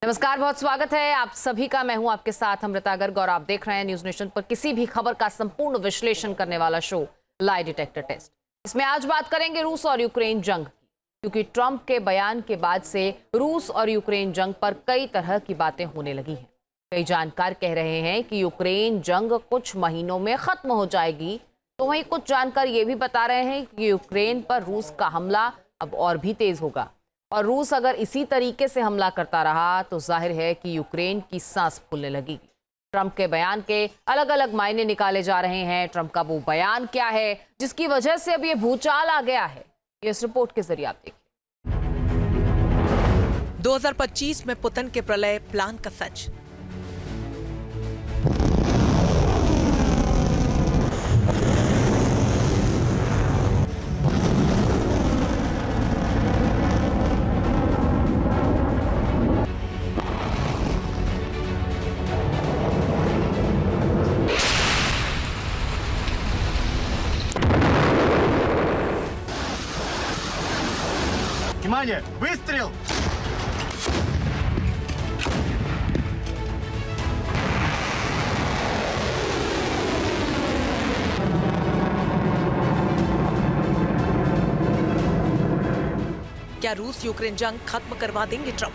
नमस्कार, बहुत स्वागत है आप सभी का। मैं हूं आपके साथ अमृता गर्ग और आप देख रहे हैं न्यूज नेशन पर किसी भी खबर का संपूर्ण विश्लेषण करने वाला शो लाई डिटेक्टर टेस्ट। इसमें आज बात करेंगे रूस और यूक्रेन जंग की, क्योंकि ट्रंप के बयान के बाद से रूस और यूक्रेन जंग पर कई तरह की बातें होने लगी हैं। कई जानकार कह रहे हैं कि यूक्रेन जंग कुछ महीनों में खत्म हो जाएगी, तो वहीं कुछ जानकार ये भी बता रहे हैं कि यूक्रेन पर रूस का हमला अब और भी तेज होगा और रूस अगर इसी तरीके से हमला करता रहा तो जाहिर है कि यूक्रेन की सांस फूलने लगेगी। ट्रंप के बयान के अलग अलग मायने निकाले जा रहे हैं। ट्रंप का वो बयान क्या है जिसकी वजह से अब ये भूचाल आ गया है, ये इस रिपोर्ट के जरिए आप देखिए। 2025 में पुतिन के प्रलय प्लान का सच। Внимание! Выстрел! क्या रूस यूक्रेन जंग खत्म करवा देंगे ट्रंप?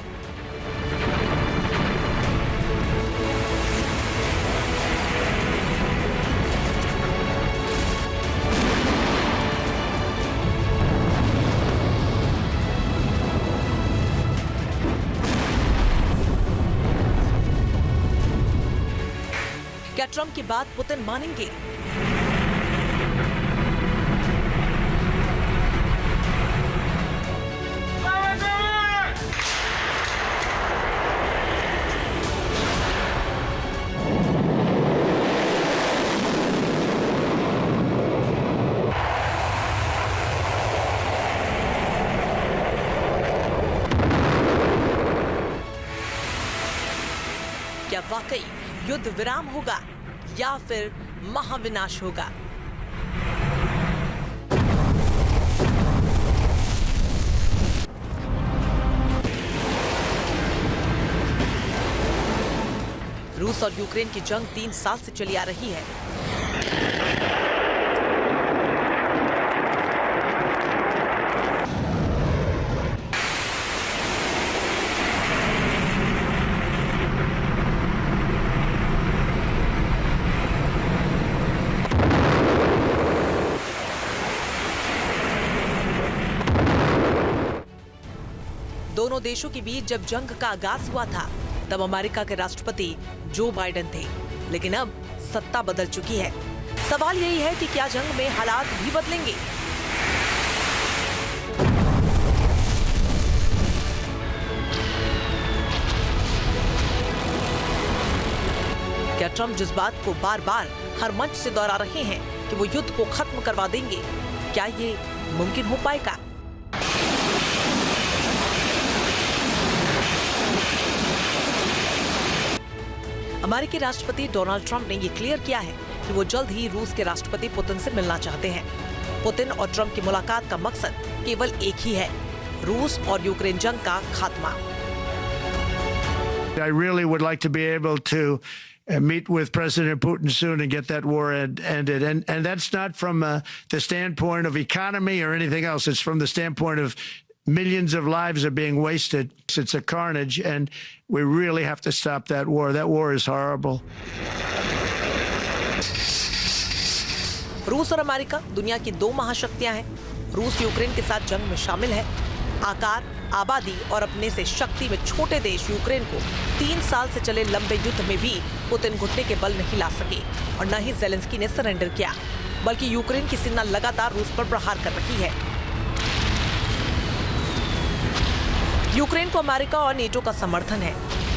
क्या ट्रंप की बात पुतिन मानेंगे? क्या वाकई युद्ध विराम होगा या फिर महाविनाश होगा? रूस और यूक्रेन की जंग 3 साल से चली आ रही है। दोनों देशों के बीच जब जंग का आगाज हुआ था तब अमेरिका के राष्ट्रपति जो बाइडेन थे, लेकिन अब सत्ता बदल चुकी है। सवाल यही है कि क्या जंग में हालात भी बदलेंगे? क्या ट्रंप जिस बात को बार बार हर मंच से दोहरा रहे हैं कि वो युद्ध को खत्म करवा देंगे, क्या ये मुमकिन हो पाएगा? अमेरिकी राष्ट्रपति डोनाल्ड ट्रंप ने ये क्लियर किया है कि वो जल्द ही रूस के राष्ट्रपति पुतिन से मिलना चाहते हैं। पुतिन और ट्रंप की मुलाकात का मकसद केवल एक ही है, रूस और यूक्रेन जंग का खात्मा। I really would like to be able to meet with President Putin soon and get that war ended. And that's not from the standpoint of economy or anything else. It's from the standpoint of millions of lives are being wasted. It's a carnage, and we really have to stop that war. That war is horrible. रूस और America दुनिया की 2 महाशक्तियां हैं। रूस Ukraine के साथ जंग में शामिल है। आकार, आबादी और अपने से शक्ति में छोटे देश यूक्रेन को 3 साल से चले लंबे युद्ध में भी पुतिन घुटने के बल नहीं ला सके और न ही ज़ेलेंस्की ने सरेंडर किया, बल्कि यूक्रेन की सेना लगातार रूस पर प्रहार कर रही है। यूक्रेन को अमेरिका और नेटो का समर्थन है।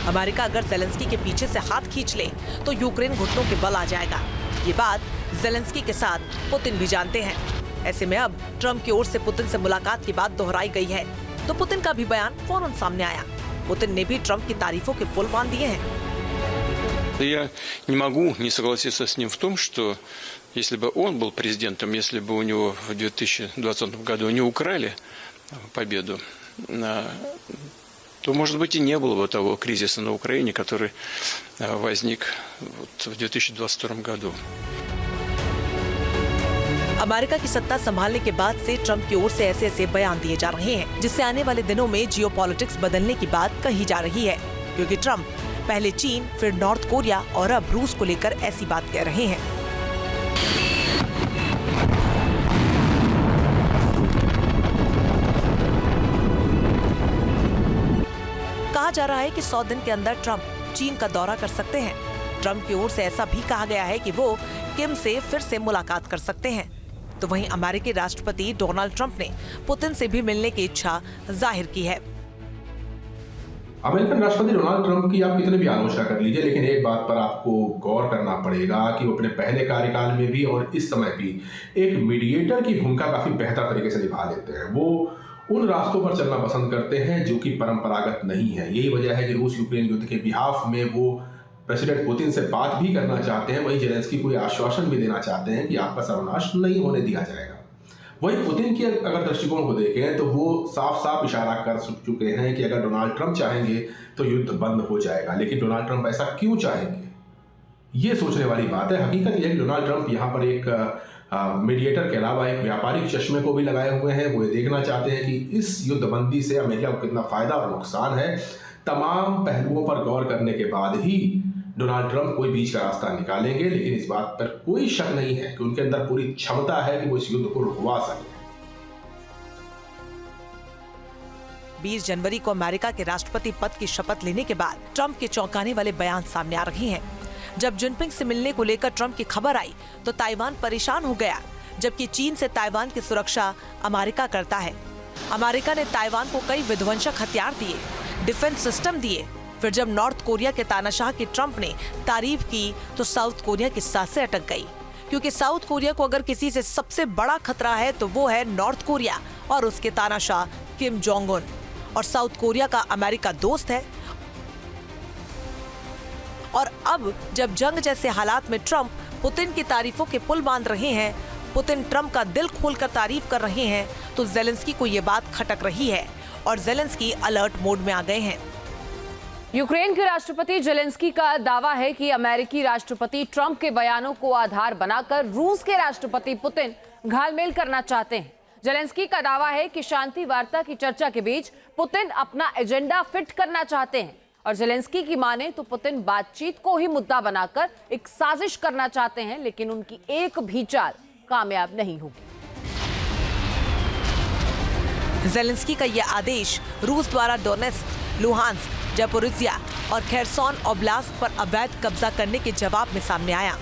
अमेरिका अगर ज़ेलेंस्की के पीछे से हाथ खींच ले तो यूक्रेन घुटनों के बल आ जाएगा। ये बात ज़ेलेंस्की के साथ पुतिन भी जानते हैं। ऐसे में अब ट्रंप की ओर से पुतिन से मुलाकात की बात दोहराई गई है, तो पुतिन का भी बयान फौरन सामने आया। पुतिन ने भी ट्रंप की तारीफों के पुल बांध दिए हैं। Я не могу не согласиться с ним в том, что если бы он был президентом, если бы у него в 2020 году не украли победу, то, может быть, и не было бы того кризиса на Украине, который возник в 2022 году. अमेरिका की सत्ता संभालने के बाद से ट्रंप की ओर से ऐसे ऐसे बयान दिए जा रहे हैं जिससे आने वाले दिनों में जियोपॉलिटिक्स बदलने की बात कही जा रही है, क्योंकि ट्रंप पहले चीन, फिर नॉर्थ कोरिया और अब रूस को लेकर ऐसी बात कह रहे हैं। कहा जा रहा है कि 100 दिन के अंदर ट्रंप चीन का दौरा कर सकते हैं। ट्रंप की ओर से ऐसा भी कहा गया है कि वो किम से फिर से मुलाकात कर सकते हैं। तो वहीं अमेरिकी राष्ट्रपति डोनाल्ड ट्रंप ने पुतिन से भी मिलने की इच्छा जाहिर की है। अमेरिकन राष्ट्रपति डोनाल्ड ट्रंप की आप कितने भी आलोचना कर लीजिए, लेकिन एक बात पर आपको गौर करना पड़ेगा कि वो अपने पहले कार्यकाल में भी और इस समय भी एक मीडिएटर की भूमिका काफी बेहतर तरीके से निभा लेते हैं। वो उन रास्तों पर चलना पसंद करते हैं जो कि परंपरागत नहीं है। यही वजह है कि रूस यूक्रेन युद्ध के बिहाफ में वो प्रेसिडेंट पुतिन से बात भी करना चाहते हैं, वहीं जेलेंस्की को आश्वासन भी देना चाहते हैं कि आपका सर्वनाश नहीं होने दिया जाएगा। वहीं पुतिन की अगर दृष्टिकोण को देखें तो वो साफ साफ इशारा कर चुके हैं कि अगर डोनाल्ड ट्रंप चाहेंगे तो युद्ध बंद हो जाएगा। लेकिन डोनाल्ड ट्रंप ऐसा क्यों चाहेंगे, ये सोचने वाली बात है। हकीकत यह है कि डोनाल्ड ट्रंप यहाँ पर एक मीडिएटर के अलावा एक व्यापारिक चश्मे को भी लगाए हुए हैं। वो ये देखना चाहते हैं कि इस युद्धबंदी से अमेरिका को कितना फायदा और नुकसान है। तमाम पहलुओं पर गौर करने के बाद ही डोनाल्ड ट्रंप कोई बीच का रास्ता निकालेंगे, लेकिन इस बात पर कोई शक नहीं है कि उनके अंदर पूरी क्षमता है कि वो इस युद्ध को रुकवा सकें। 20 जनवरी को अमेरिका के राष्ट्रपति पद की शपथ लेने के बाद ट्रंप के चौंकाने वाले बयान सामने आ रहे हैं। जब जिनपिंग से मिलने को लेकर ट्रंप की खबर आई तो ताइवान परेशान हो गया, जबकि चीन से ताइवान की सुरक्षा अमेरिका करता है। अमेरिका ने ताइवान को कई विध्वंसक हथियार दिए, डिफेंस सिस्टम दिए। फिर जब नॉर्थ कोरिया के तानाशाह की ट्रंप ने तारीफ की तो साउथ कोरिया की सांसें अटक गई, क्योंकि साउथ कोरिया को अगर किसी से सबसे बड़ा खतरा है तो वो है नॉर्थ कोरिया और उसके तानाशाह किम जोंग उन। और साउथ कोरिया का अमेरिका दोस्त है। और अब जब जंग जैसे हालात में ट्रंप पुतिन की तारीफों के पुल बांध रहे हैं, पुतिन ट्रंप का दिल खोलकर तारीफ कर रहे हैं, तो जेलेंस्की को ये बात खटक रही है और जेलेंस्की अलर्ट मोड में आ गए हैं। यूक्रेन के राष्ट्रपति जेलेंस्की का दावा है कि अमेरिकी राष्ट्रपति ट्रंप के बयानों को आधार बनाकर रूस के राष्ट्रपति पुतिन घालमेल करना चाहते हैं। जेलेंस्की का दावा है कि शांति वार्ता की चर्चा के बीच पुतिन अपना एजेंडा फिट करना चाहते हैं और जेलेंस्की की माने तो पुतिन बातचीत को ही मुद्दा बनाकर एक साजिश करना चाहते हैं, लेकिन उनकी एक भी चाल कामयाब नहीं होगी। जेलेंस्की का यह आदेश रूस द्वारा डोनेत्स्क, लुहांस्क, जापोरिजिया और खेरसोन ओब्लास्ट पर अवैध कब्जा करने के जवाब में सामने आया।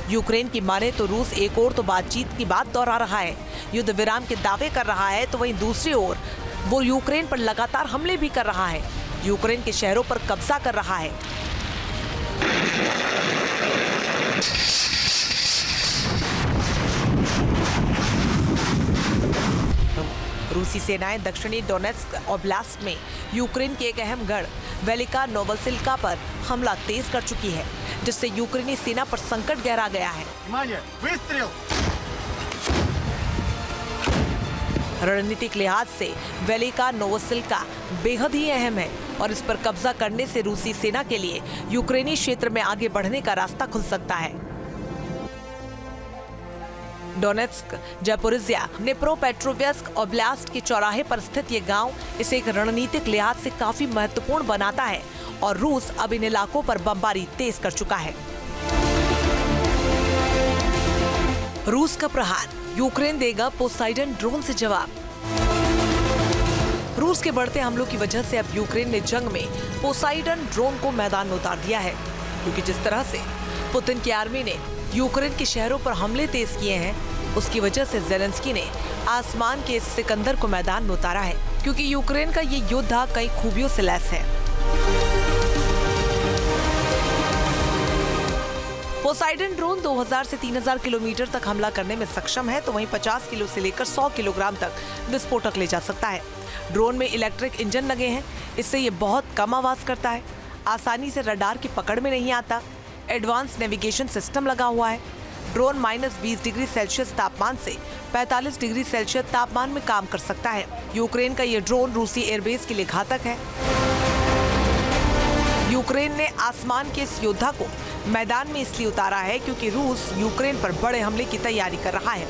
यूक्रेन की माने तो रूस एक ओर तो बातचीत की बात दोहरा रहा है, युद्ध विराम के दावे कर रहा है, तो वहीं दूसरी ओर वो यूक्रेन पर लगातार हमले भी कर रहा है, यूक्रेन के शहरों पर कब्जा कर रहा है। रूसी सेनाएं दक्षिणी डोनेत्स्क ओब्लास्ट में यूक्रेन के एक अहम गढ़ वेलिका नोवोसिल्का पर हमला तेज कर चुकी है, जिससे यूक्रेनी सेना पर संकट गहरा गया है। Внимание! Выстрел! रणनीतिक लिहाज से वेलिका नोवोसिल्का बेहद ही अहम है और इस पर कब्जा करने से रूसी सेना के लिए यूक्रेनी क्षेत्र में आगे बढ़ने का रास्ता खुल सकता है। डोनेत्स्क, जापोरिजिया, निप्रोपेट्रोव्स्क ओब्लास्ट के चौराहे पर स्थित ये गांव इसे एक रणनीतिक लिहाज से काफी महत्वपूर्ण बनाता है और रूस अब इन इलाकों पर बमबारी तेज कर चुका है। रूस का प्रहार, यूक्रेन देगा पोसाइडन ड्रोन से जवाब। रूस के बढ़ते हमलों की वजह से अब यूक्रेन ने जंग में पोसाइडन ड्रोन को मैदान में उतार दिया है, क्योंकि जिस तरह से पुतिन की आर्मी ने यूक्रेन के शहरों पर हमले तेज किए हैं, उसकी वजह से जेलेंस्की ने आसमान के इस सिकंदर को मैदान में उतारा है, क्योंकि यूक्रेन का ये योद्धा कई खूबियों से लैस है। पोसाइडन ड्रोन 2000 से 3000 किलोमीटर तक हमला करने में सक्षम है, तो वहीं 50 किलो से लेकर 100 किलोग्राम तक विस्फोटक ले जा सकता है। ड्रोन में इलेक्ट्रिक इंजन लगे हैं, इससे ये बहुत कम आवाज करता है, आसानी से रडार की पकड़ में नहीं आता, एडवांस नेविगेशन सिस्टम लगा हुआ है। ड्रोन -20 डिग्री सेल्सियस तापमान से 45 डिग्री सेल्सियस तापमान में काम कर सकता है। यूक्रेन का ये ड्रोन रूसी एयरबेस के लिए घातक है। यूक्रेन ने आसमान के इस योद्धा को मैदान में इसलिए उतारा है क्योंकि रूस यूक्रेन पर बड़े हमले की तैयारी कर रहा है,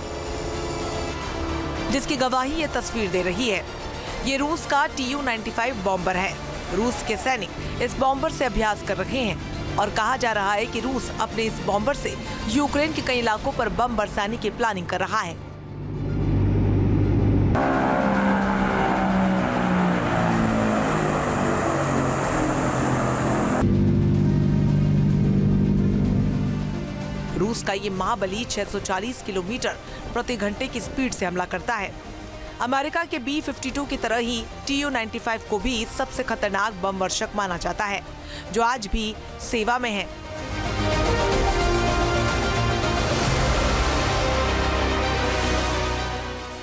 जिसकी गवाही ये तस्वीर दे रही है। ये रूस का Tu-95 बॉम्बर है। रूस के सैनिक इस बॉम्बर से अभ्यास कर रहे हैं और कहा जा रहा है कि रूस अपने इस बॉम्बर से यूक्रेन के कई इलाकों पर बम बरसाने की प्लानिंग कर रहा है। रूस का ये महाबली 640 किलोमीटर प्रति घंटे की स्पीड से हमला करता है। अमेरिका के B-52 की तरह ही Tu-95 को भी सबसे खतरनाक बम वर्षक माना जाता है, जो आज भी सेवा में है।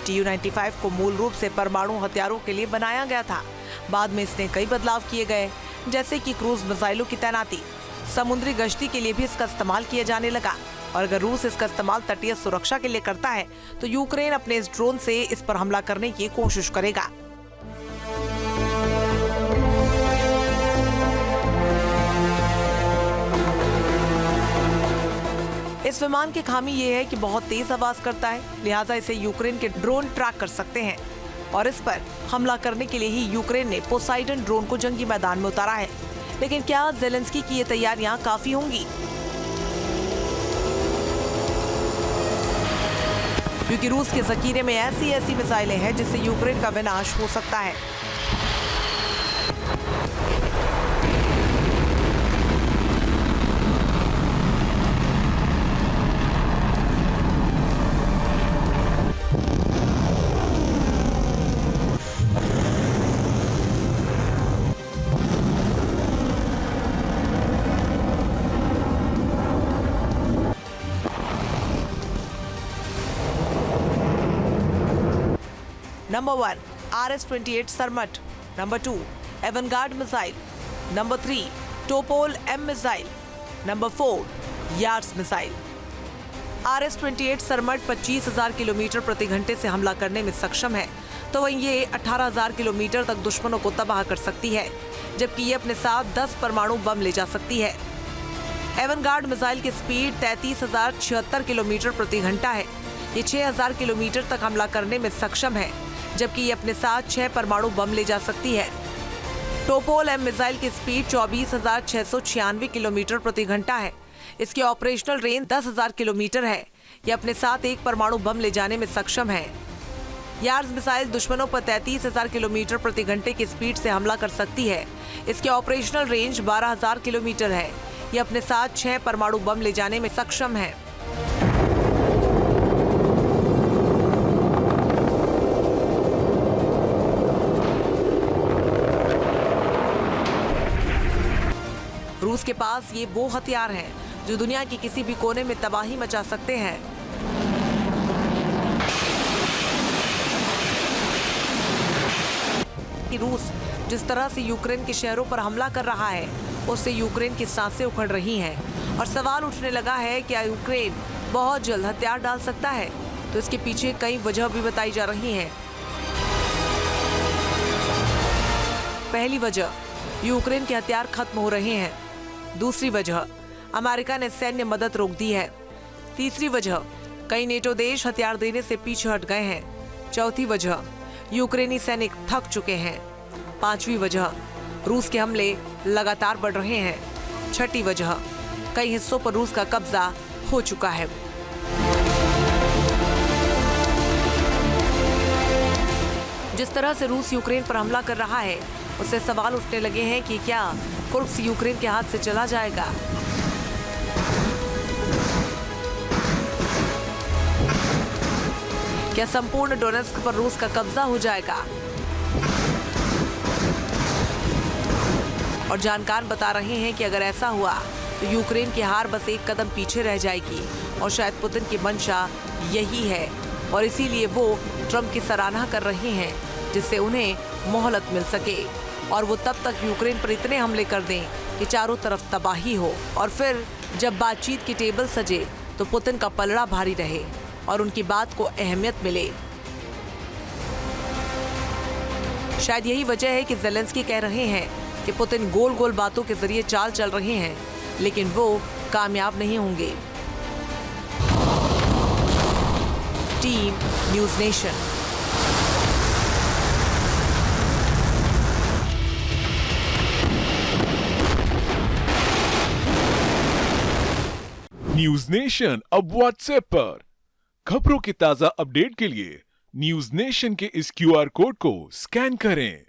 Tu-95 को मूल रूप से परमाणु हथियारों के लिए बनाया गया था। बाद में इसने कई बदलाव किए गए, जैसे कि क्रूज मिसाइलों की तैनाती, समुद्री गश्ती के लिए भी इसका इस्तेमाल किया जाने लगा। और अगर रूस इसका इस्तेमाल तटीय सुरक्षा के लिए करता है तो यूक्रेन अपने इस ड्रोन से इस पर हमला करने की कोशिश करेगा। इस विमान की खामी ये है कि बहुत तेज आवाज करता है, लिहाजा इसे यूक्रेन के ड्रोन ट्रैक कर सकते हैं और इस पर हमला करने के लिए ही यूक्रेन ने पोसाइडन ड्रोन को जंगी मैदान में उतारा है। लेकिन क्या ज़ेलेंस्की की ये तैयारियां काफी होंगी? क्योंकि रूस के जखीरे में ऐसी मिसाइलें हैं जिससे यूक्रेन का विनाश हो सकता है। Number 1, RS-28 Sarmat. Number 2, Avangard missile. Number 3, Topol M missile. Number 4, Yars missile. RS-28 Sarmat 25,000 kilometre प्रति घंटे से हमला करने में सक्षम है, तो वहीं ये 18,000 किलोमीटर तक दुश्मनों को तबाह कर सकती है, जबकि ये अपने साथ 10 परमाणु बम ले जा सकती है। एवनगार्ड मिसाइल की स्पीड 33,076 किलोमीटर प्रति घंटा है। ये 6,000 किलोमीटर तक हमला करने में सक्षम है, जबकि ये अपने साथ 6 परमाणु बम ले जा सकती है। टोपोल एम मिसाइल की स्पीड 24,696 किलोमीटर प्रति घंटा है। इसकी ऑपरेशनल रेंज 10,000 किलोमीटर है। ये अपने साथ 1 परमाणु बम ले जाने में सक्षम है। यार्स मिसाइल दुश्मनों पर 33,000 किलोमीटर प्रति घंटे की स्पीड से हमला कर सकती है। इसकी ऑपरेशनल रेंज 12,000 किलोमीटर है। ये अपने साथ 6 परमाणु बम ले जाने में सक्षम है। रूस के पास ये वो हथियार हैं जो दुनिया के किसी भी कोने में तबाही मचा सकते हैं। रूस जिस तरह से यूक्रेन के शहरों पर हमला कर रहा है, उससे यूक्रेन की सांसें उखड़ रही हैं और सवाल उठने लगा है कि यूक्रेन बहुत जल्द हथियार डाल सकता है। तो इसके पीछे कई वजह भी बताई जा रही हैं। पहली वजह, यूक्रेन के हथियार खत्म हो रहे हैं। दूसरी वजह, अमेरिका ने सैन्य मदद रोक दी है। तीसरी वजह, कई नेटो देश हथियार देने से पीछे हट गए हैं। चौथी वजह, यूक्रेनी सैनिक थक चुके हैं। पांचवी वजह, रूस के हमले लगातार बढ़ रहे हैं। छठी वजह, कई हिस्सों पर रूस का कब्जा हो चुका है। जिस तरह से रूस यूक्रेन पर हमला कर रहा है, उससे सवाल उठने लगे हैं कि क्या कुर्स्क यूक्रेन के हाथ से चला जाएगा। क्या संपूर्ण डोनेट्स्क पर रूस का कब्जा हो जाएगा? और जानकार बता रहे हैं कि अगर ऐसा हुआ तो यूक्रेन की हार बस एक कदम पीछे रह जाएगी और शायद पुतिन की मंशा यही है और इसीलिए वो ट्रंप की सराहना कर रहे हैं, जिससे उन्हें मोहलत मिल सके और वो तब तक यूक्रेन पर इतने हमले कर दें कि चारों तरफ तबाही हो और फिर जब बातचीत की टेबल सजे तो पुतिन का पलड़ा भारी रहे और उनकी बात को अहमियत मिले। शायद यही वजह है कि ज़ेलेंस्की कह रहे हैं कि पुतिन गोल गोल बातों के जरिए चाल चल रहे हैं, लेकिन वो कामयाब नहीं होंगे। Team news nation. News nation अब व्हाट्सएप पर। खबरों की ताजा अपडेट के लिए न्यूज नेशन के इस QR कोड को स्कैन करें।